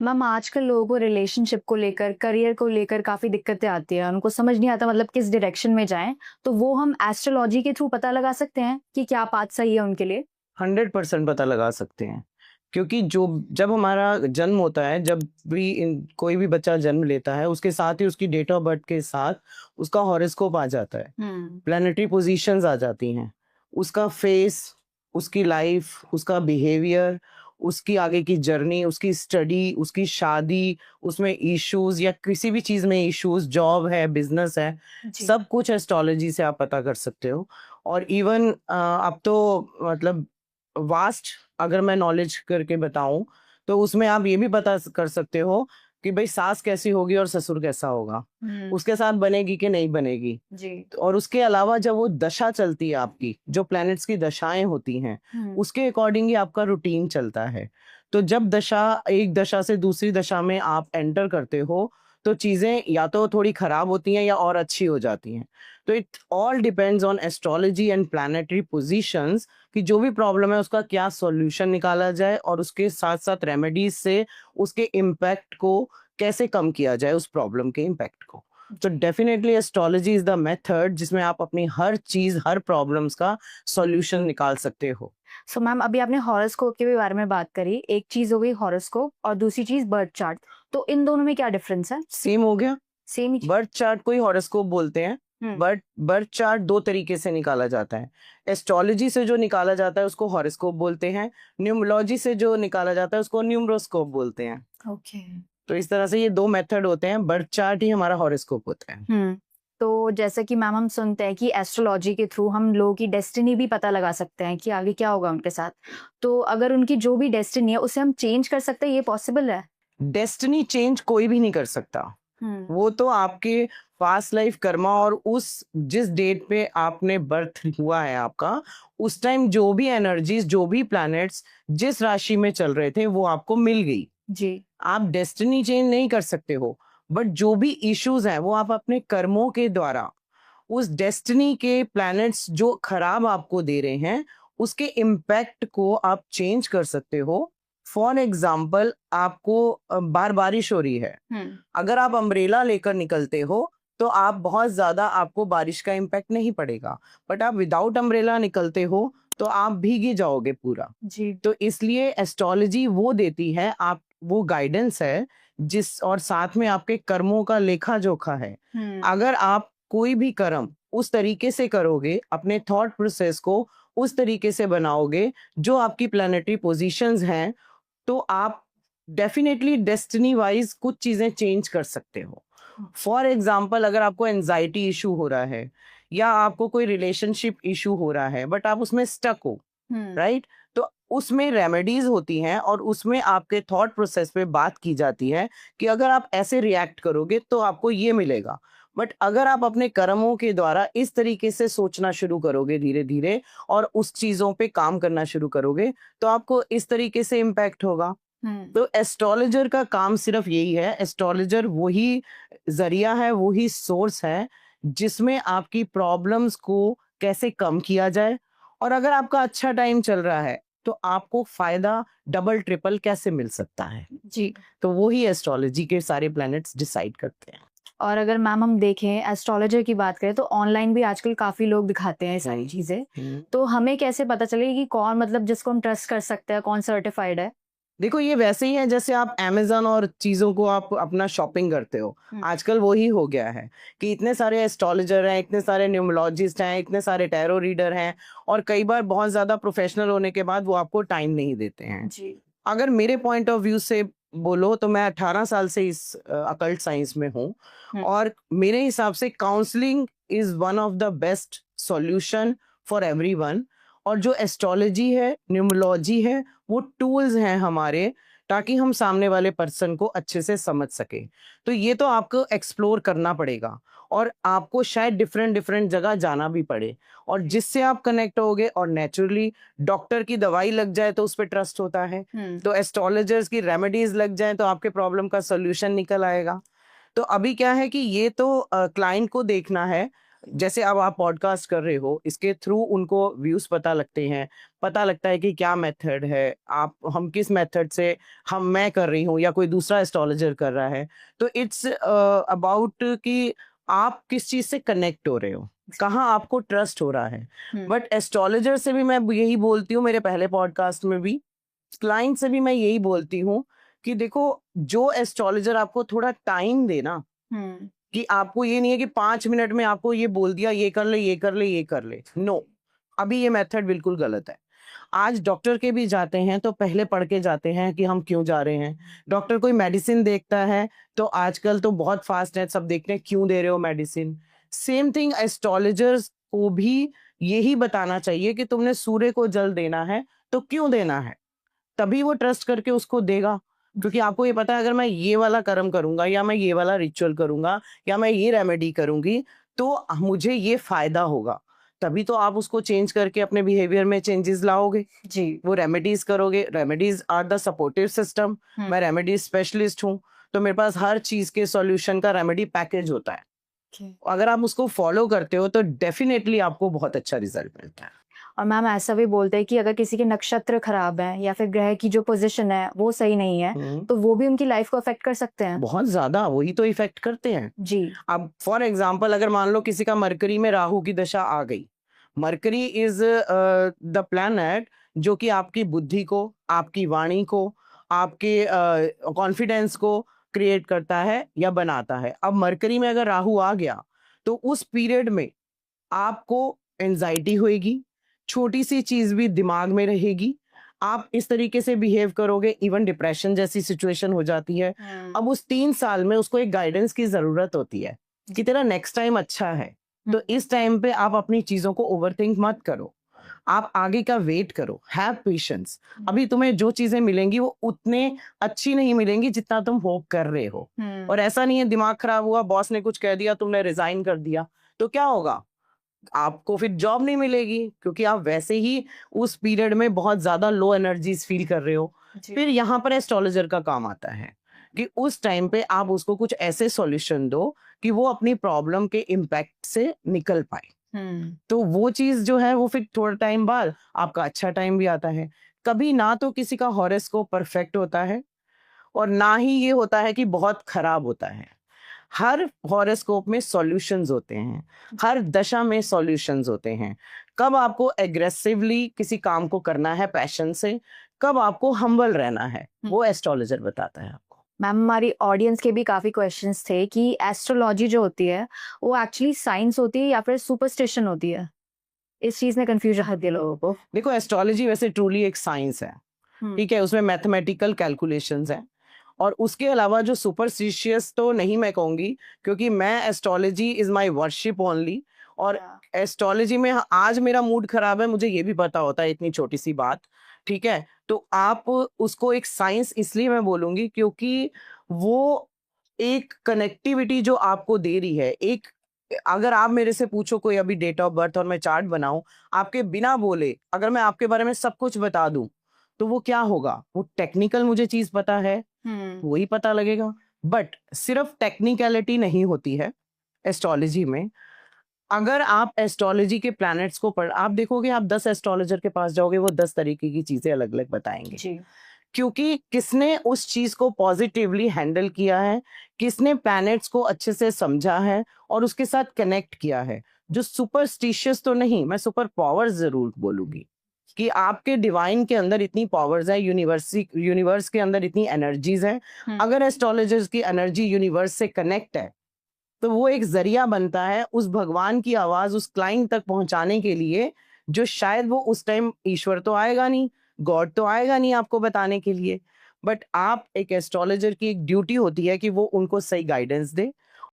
Ma'am आजकल लोगों को रिलेशनशिप को लेकर, करियर को लेकर काफ़ी दिक्कतें आती हैं। उनको समझ नहीं आता मतलब किस डायरेक्शन में जाएँ। तो वो हम एस्ट्रोलॉजी के थ्रू पता लगा सकते हैं कि क्या पाथ सही है उनके लिए? 100% पता लगा सकते हैं। क्योंकि जो जब हमारा जन्म होता है, जब भी कोई भी बच्चा जन्म लेता है, उसके साथ ही उसकी डेट ऑफ बर्थ के साथ उसका हॉरोस्कोप आ जाता है। हुँ। प्लैनेटरी पोज़ीशंस आ जाती हैं। उसका फेस, उसकी लाइफ़, उसका बिहेवियर, उसकी आगे की जर्नी, उसकी स्टडी, उसकी शादी, उसमें इश्यूज़ या किसी भी चीज़ में इश्यूज़, जॉब है, बिज़नेस है, जी। सब कुछ एस्ट्रोलॉजी से आप पता कर सकते हो। और इवन अब तो मतलब वास्ट अगर मैं नॉलेज करके बताऊँ, तो उसमें आप ये भी पता कर सकते हो कि भई सास कैसी होगी और ससुर कैसा होगा। हुँ। उसके साथ बनेगी कि नहीं बनेगी। जी। और उसके अलावा जब वो दशा चलती है आपकी, जो प्लैनेट्स की दशाएँ होती हैं, हुँ। उसके अकॉर्डिंग ही आपका रूटीन चलता है। तो जब एक दशा से दूसरी दशा में आप एंटर करते हो, तो चीज़ें या तो थोड़ी खराब होती हैं या और अच्छी हो जाती हैं। तो it all depends on astrology and planetary positions कि जो भी प्रॉब्लम है उसका क्या सॉल्यूशन निकाला जाए और उसके साथ-साथ रेमेडीज़ से उसके इम्पैक्ट को कैसे कम किया जाए, उस प्रॉब्लम के इम्पैक्ट को। तो जी। Definitely astrology is the method जिसमें आप अपनी हर चीज, हर प्रॉब्लम्स का सॉल्यूशन निकाल सकते हो। सो मैम अभी आपने हॉरोस्कोप के भी बारे में बात करी। एक चीज़ हो गई हॉरोस्कोप और दूसरी चीज़ बर्थ चार्ट। तो इन दोनों में क्या डिफरेंस है? सेम हो गया। सेम ही चीज़? बर्थ चार्ट को ही हॉरोस्कोप बोलते हैं। हुँ। बट बर्थ चार्ट दो तरीके से निकाला जाता है। एस्ट्रोलॉजी से जो निकाला जाता है उसको हॉरोस्कोप बोलते हैं। न्यूमरोलॉजी से जो निकाला जाता है उसको न्यूमरोस्कोप बोलते हैं। ओके। तो इस तरह से ये दो मेथड होते हैं। बर्थ चार्ट ही हमारा हॉरोस्कोप होता है। हुँ। तो जैसे कि मैम हम सुनते हैं कि एस्ट्रोलॉजी के थ्रू हम लोगों की डेस्टिनी भी पता लगा सकते हैं कि आगे क्या होगा उनके साथ। तो अगर उनकी जो भी डेस्टिनी है उसे हम चेंज कर सकते हैं, ये पॉसिबल है? डेस्टिनी चेंज कोई भी नहीं कर सकता। हुँ। वो तो आपके पास्ट लाइफ कर्मा और उस जिस डेट पे आपने बर्थ हुआ है आपका, उस टाइम जो भी एनर्जीज, जो भी प्लैनेट्स जिस राशि में चल रहे थे वो आपको मिल गई। जी। आप डेस्टिनी चेंज नहीं कर सकते हो, बट जो भी इश्यूज हैं वो आप अपने कर्मों के द्वारा, उस डेस्टिनी के प्लैनेट्स जो खराब आपको दे रहे हैं, उसके इम्पैक्ट को आप चेंज कर सकते हो। फॉर एग्जाम्पल, आपको बार बारिश हो रही है, हुँ। अगर आप अम्ब्रेला लेकर निकलते हो तो आप बहुत ज्यादा, आपको बारिश का इम्पैक्ट नहीं पड़ेगा। बट आप विदाउट अम्ब्रेला निकलते हो तो आप भीगी जाओगे पूरा। जी। तो इसलिए एस्ट्रोलॉजी वो देती है, आप वो गाइडेंस है जिस, और साथ में आपके कर्मों का लेखा जोखा है। हुँ। अगर आप कोई भी कर्म उस तरीके से करोगे, अपने थॉट प्रोसेस को उस तरीके से बनाओगे जो आपकी प्लैनेटरी पोजीशंस हैं, तो आप डेफिनेटली डेस्टिनी वाइज कुछ चीजें चेंज कर सकते हो। फॉर एग्जाम्पल, अगर आपको एनजाइटी इशू हो रहा है या आपको कोई रिलेशनशिप इशू हो रहा है बट आप उसमें स्टक हो, हुँ। राइट? तो उसमें रेमेडीज होती हैं और उसमें आपके थॉट प्रोसेस पे बात की जाती है कि अगर आप ऐसे रिएक्ट करोगे तो आपको ये मिलेगा। बट अगर आप अपने कर्मों के द्वारा इस तरीके से सोचना शुरू करोगे धीरे धीरे और उस चीजों पे काम करना शुरू करोगे, तो आपको इस तरीके से इम्पैक्ट होगा। हुँ। तो एस्ट्रोलॉजर का काम सिर्फ यही है। एस्ट्रोलॉजर वही जरिया है, वही सोर्स है जिसमें आपकी प्रॉब्लम्स को कैसे कम किया जाए, और अगर आपका अच्छा टाइम चल रहा है तो आपको फायदा डबल ट्रिपल कैसे मिल सकता है। जी। तो वो ही एस्ट्रोलॉजी के सारे प्लैनेट्स डिसाइड करते हैं। और अगर मैम हम देखें एस्ट्रोलॉजर की बात करें तो ऑनलाइन भी आजकल काफ़ी लोग दिखाते हैं ये सारी चीज़ें। हम्म। तो हमें कैसे पता चलेगा कि कौन मतलब जिसको हम ट्रस्ट कर सकते हैं, कौन सर्टिफाइड है? देखो, ये वैसे ही है जैसे आप अमेज़न और चीज़ों को आप अपना शॉपिंग करते हो। हुँ। आजकल वो ही हो गया है कि इतने सारे एस्ट्रोलॉजर हैं, इतने सारे न्यूमरोलॉजिस्ट हैं, इतने सारे टैरो रीडर हैं, और कई बार बहुत ज़्यादा प्रोफ़ेशनल होने के बाद वो आपको टाइम नहीं देते हैं। जी। अगर मेरे पॉइंट ऑफ व्यू से बोलो तो मैं 18 साल से इस अकल्ट साइंस में हूँ, हुँ। और मेरे हिसाब से counselling is one of the best solution for everyone. और जो एस्ट्रोलॉजी है, न्यूमरोलॉजी है, वो टूल्स हैं हमारे, ताकि हम सामने वाले पर्सन को अच्छे से समझ सके। तो ये तो आपको एक्सप्लोर करना पड़ेगा, और आपको शायद डिफरेंट डिफरेंट जगह जाना भी पड़े, और जिससे आप कनेक्ट होगे, और नेचुरली डॉक्टर की दवाई लग जाए तो उस पर ट्रस्ट होता है, हुँ। तो एस्ट्रोलॉजर्स की रेमेडीज लग जाए तो आपके प्रॉब्लम का सोल्यूशन निकल आएगा। तो अभी क्या है कि ये तो क्लाइंट को देखना है। जैसे अब आप पॉडकास्ट कर रहे हो, इसके थ्रू उनको व्यूज पता लगते हैं, पता लगता है कि क्या मेथड है, आप हम किस मेथड से मैं कर रही हूँ या कोई दूसरा एस्ट्रोलॉजर कर रहा है। तो इट्स अबाउट कि आप किस चीज से कनेक्ट हो रहे हो, कहाँ आपको ट्रस्ट हो रहा है। बट एस्ट्रोलॉजर से भी मैं यही बोलती हूँ, मेरे पहले पॉडकास्ट में भी क्लाइंट से भी मैं यही बोलती हूँ कि देखो, जो एस्ट्रोलॉजर आपको थोड़ा टाइम देना, कि आपको ये नहीं है कि 5 मिनट में आपको ये बोल दिया ये कर ले ये कर ले ये कर ले, नो, अभी ये मेथड बिल्कुल गलत है। आज डॉक्टर के भी जाते हैं तो पहले पढ़ के जाते हैं कि हम क्यों जा रहे हैं। डॉक्टर कोई मेडिसिन देखता है तो आजकल तो बहुत फास्ट है, सब देखते हैं क्यों दे रहे हो मेडिसिन। सेम थिंग एस्ट्रोलॉजर्स को भी यही बताना चाहिए कि तुमने सूर्य को जल देना है तो क्यों देना है, तभी वो ट्रस्ट करके उसको देगा। क्योंकि आपको ये पता है अगर मैं ये वाला कर्म करूंगा या मैं ये वाला रिचुअल करूंगा या मैं ये रेमेडी करूंगी तो मुझे ये फायदा होगा, तभी तो आप उसको चेंज करके अपने बिहेवियर में चेंजेस लाओगे। जी। वो रेमेडीज करोगे, remedies are the supportive system. मैं रेमेडीज स्पेशलिस्ट हूँ, तो मेरे पास हर चीज के सॉल्यूशन का रेमेडी पैकेज होता है। अगर आप उसको फॉलो करते हो तो डेफिनेटली आपको बहुत अच्छा रिजल्ट मिलता है। और मैम ऐसा भी बोलते हैं कि अगर किसी के नक्षत्र खराब है या फिर ग्रह की जो पोजीशन है वो सही नहीं है तो वो भी उनकी लाइफ को अफेक्ट कर सकते हैं। बहुत ज्यादा, वही तो इफेक्ट करते हैं जी। अब फॉर एग्जाम्पल अगर मान लो किसी का मरकरी में राहु की दशा आ गई, मरकरी इज द प्लैनेट जो कि आपकी बुद्धि को, आपकी वाणी को, आपके कॉन्फिडेंस को क्रिएट करता है या बनाता है। अब मरकरी में अगर राहु आ गया तो उस पीरियड में आपको एंजाइटी होएगी, छोटी सी चीज भी दिमाग में रहेगी, आप इस तरीके से बिहेव करोगे, इवन डिप्रेशन जैसी सिचुएशन हो जाती है। अब उस 3 साल में उसको एक गाइडेंस की जरूरत होती है कि तेरा नेक्स्ट टाइम अच्छा है, तो इस टाइम पे आप अपनी चीजों को ओवरथिंक मत करो, आप आगे का वेट करो, हैव पेशेंस। अभी तुम्हें जो चीजें मिलेंगी वो उतने अच्छी नहीं मिलेंगी जितना तुम होप कर रहे हो। और ऐसा नहीं है दिमाग खराब हुआ, बॉस ने कुछ कह दिया, तुमने रिजाइन कर दिया, तो क्या होगा, आपको फिर जॉब नहीं मिलेगी क्योंकि आप वैसे ही उस पीरियड में बहुत ज्यादा लो एनर्जीज फील कर रहे हो। फिर यहाँ पर एस्ट्रोलॉजर का काम आता है कि उस टाइम पे आप उसको कुछ ऐसे सॉल्यूशन दो कि वो अपनी प्रॉब्लम के इम्पैक्ट से निकल पाए। तो वो चीज जो है वो फिर थोड़ा टाइम बाद आपका अच्छा टाइम भी आता है। कभी ना तो किसी का हॉरोस्कोप परफेक्ट होता है और ना ही ये होता है कि बहुत खराब होता है। हर हॉरोस्कोप में सॉल्यूशंस होते हैं, हर दशा में सॉल्यूशंस होते हैं। कब आपको एग्रेसिवली किसी काम को करना है पैशन से, कब आपको हम्बल रहना है, वो एस्ट्रोलॉजर बताता है आपको। मैम हमारी ऑडियंस के भी काफी क्वेश्चंस थे कि एस्ट्रोलॉजी जो होती है वो एक्चुअली साइंस होती है या फिर सुपरस्टिशन होती है, इस चीज में कंफ्यूजन होती है लोगों को। देखो एस्ट्रोलॉजी वैसे ट्रूली एक साइंस है, ठीक है, उसमें मैथमेटिकल कैलकुलेशंस है। और उसके अलावा जो सुपरस्टिशियस तो नहीं मैं कहूंगी, क्योंकि मैं astrology is my worship only. और एस्ट्रोलॉजी में आज मेरा मूड खराब है, मुझे ये भी पता होता है, इतनी छोटी सी बात, ठीक है। तो आप उसको एक साइंस इसलिए मैं बोलूंगी क्योंकि वो एक कनेक्टिविटी जो आपको दे रही है, एक, अगर आप मेरे से पूछो कोई अभी डेट ऑफ बर्थ और मैं चार्ट बनाऊं आपके बिना बोले, अगर मैं आपके बारे में सब कुछ बता दूं तो वो क्या होगा, वो टेक्निकल मुझे चीज पता है वही पता लगेगा। बट सिर्फ टेक्निकलिटी नहीं होती है एस्ट्रोलॉजी में। अगर आप एस्ट्रोलॉजी के प्लैनेट्स को पढ़, आप देखोगे आप 10 एस्ट्रोलॉजर के पास जाओगे वो 10 तरीके की चीजें अलग अलग बताएंगे जी। क्योंकि किसने उस चीज को पॉजिटिवली हैंडल किया है, किसने प्लैनेट्स को अच्छे से समझा है और उसके साथ कनेक्ट किया है। जो सुपरस्टिशियस तो नहीं, मैं सुपर पावर्स जरूर बोलूंगी कि आपके डिवाइन के अंदर इतनी पावर्स है, यूनिवर्स के अंदर इतनी एनर्जीज हैं। अगर एस्ट्रोलॉजर्स की एनर्जी यूनिवर्स से कनेक्ट है तो वो एक जरिया बनता है उस भगवान की आवाज उस क्लाइंट तक पहुंचाने के लिए, जो शायद वो उस टाइम, ईश्वर तो आएगा नहीं, गॉड तो आएगा नहीं आपको बताने के लिए, बट आप एक एस्ट्रोलॉजर की एक ड्यूटी होती है कि वो उनको सही गाइडेंस दे,